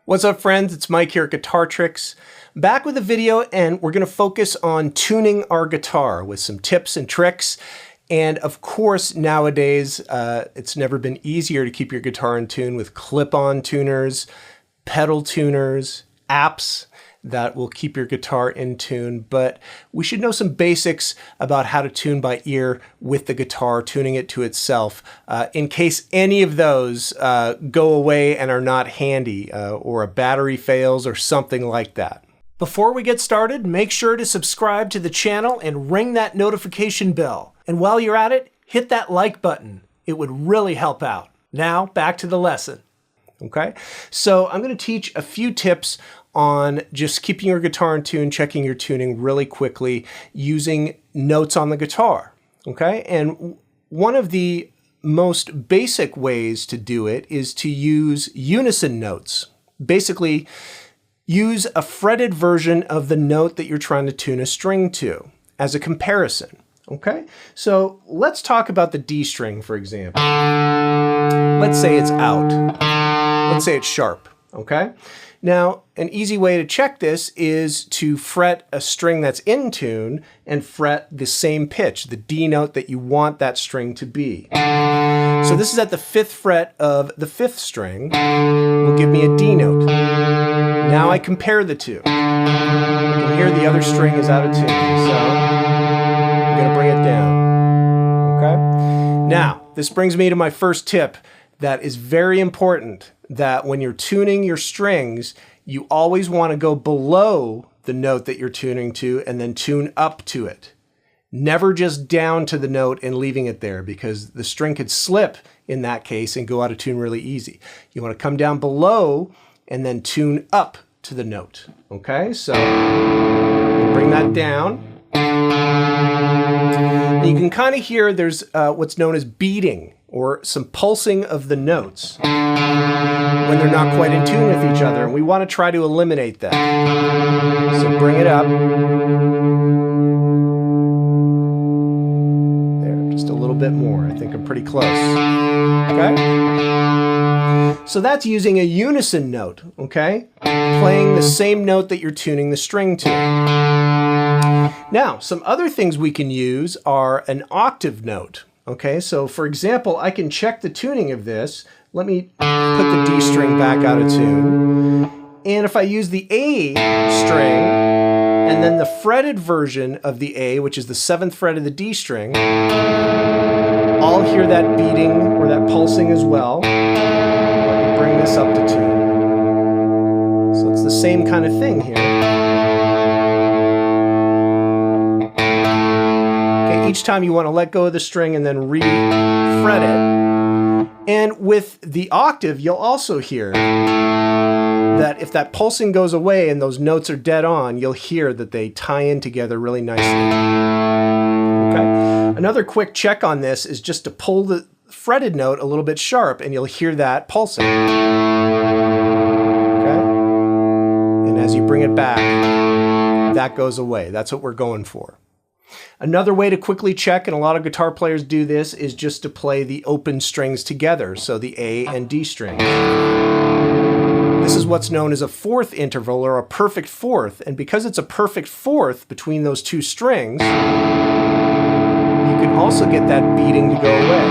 What's up, friends? It's Mike here at Guitar Tricks. Back with a video, and we're going to focus on tuning our guitar with some tips and tricks. And of course, nowadays, it's never been easier to keep your guitar in tune with clip-on tuners, pedal tuners, apps that will keep your guitar in tune. But we should know some basics about how to tune by ear with the guitar, tuning it to itself, in case any of those go away and are not handy, or a battery fails or something like that. Before we get started, make sure to subscribe to the channel and ring that notification bell. And while you're at it, hit that like button. It would really help out. Now, back to the lesson. Okay, so I'm going to teach a few tips on just keeping your guitar in tune, checking your tuning really quickly using notes on the guitar. Okay, and one of the most basic ways to do it is to use unison notes. Basically, use a fretted version of the note that you're trying to tune a string to as a comparison. Okay, so let's talk about the D string, for example. Let's say it's out. Let's say it's sharp, okay? Now, an easy way to check this is to fret a string that's in tune and fret the same pitch, the D note that you want that string to be. So this is at the 5th fret of the 5th string, will give me a D note. Now I compare the two. I can hear the other string is out of tune, so I'm gonna bring it down, okay? Now, this brings me to my first tip that is very important, that when you're tuning your strings, you always want to go below the note that you're tuning to and then tune up to it. Never just down to the note and leaving it there, because the string could slip in that case and go out of tune really easy. You want to come down below and then tune up to the note. Okay, so bring that down. And you can kind of hear there's what's known as beating, or some pulsing of the notes when they're not quite in tune with each other, and we want to try to eliminate that. So bring it up. There, just a little bit more. I think I'm pretty close. Okay? So that's using a unison note, okay? Playing the same note that you're tuning the string to. Now, some other things we can use are an octave note. Okay, so for example, I can check the tuning of this. Let me put the D string back out of tune. And if I use the A string, and then the fretted version of the A, which is the 7th fret of the D string, I'll hear that beating or that pulsing as well. Let me bring this up to tune. So it's the same kind of thing here. Each time you want to let go of the string and then re-fret it. And with the octave, you'll also hear that if that pulsing goes away and those notes are dead on, you'll hear that they tie in together really nicely. Okay. Another quick check on this is just to pull the fretted note a little bit sharp, and you'll hear that pulsing. Okay. And as you bring it back, that goes away. That's what we're going for. Another way to quickly check, and a lot of guitar players do this, is just to play the open strings together, so the A and D strings. This is what's known as a 4th interval, or a perfect 4th, and because it's a perfect 4th between those two strings, you can also get that beating to go away.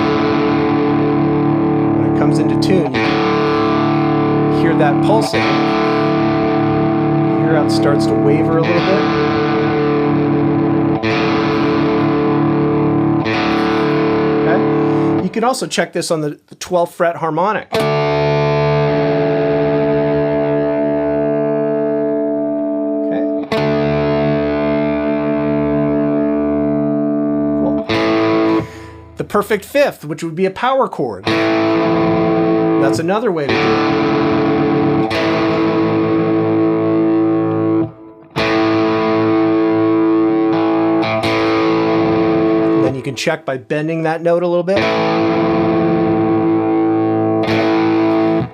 When it comes into tune, you hear that pulsing. You hear how it starts to waver a little bit. You can also check this on the 12th fret harmonic. Okay. Cool. The perfect 5th, which would be a power chord. That's another way to do it. You can check by bending that note a little bit.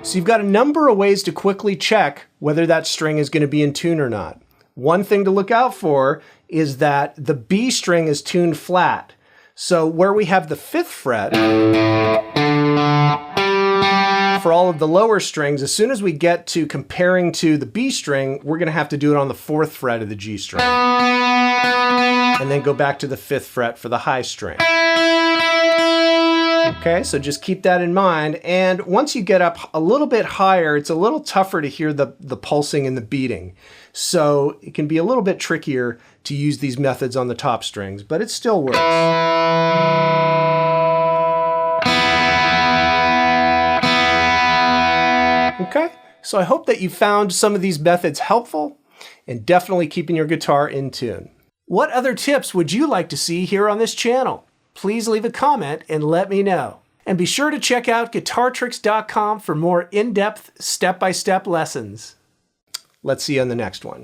So you've got a number of ways to quickly check whether that string is going to be in tune or not. One thing to look out for is that the B string is tuned flat. So where we have the 5th fret, for all of the lower strings, as soon as we get to comparing to the B string, we're going to have to do it on the 4th fret of the G string. And then go back to the 5th fret for the high string. Okay, so just keep that in mind. And once you get up a little bit higher, it's a little tougher to hear the pulsing and the beating. So it can be a little bit trickier to use these methods on the top strings, but it still works. Okay, so I hope that you found some of these methods helpful and definitely keeping your guitar in tune. What other tips would you like to see here on this channel? Please leave a comment and let me know. And be sure to check out guitartricks.com for more in-depth, step-by-step lessons. Let's see you on the next one.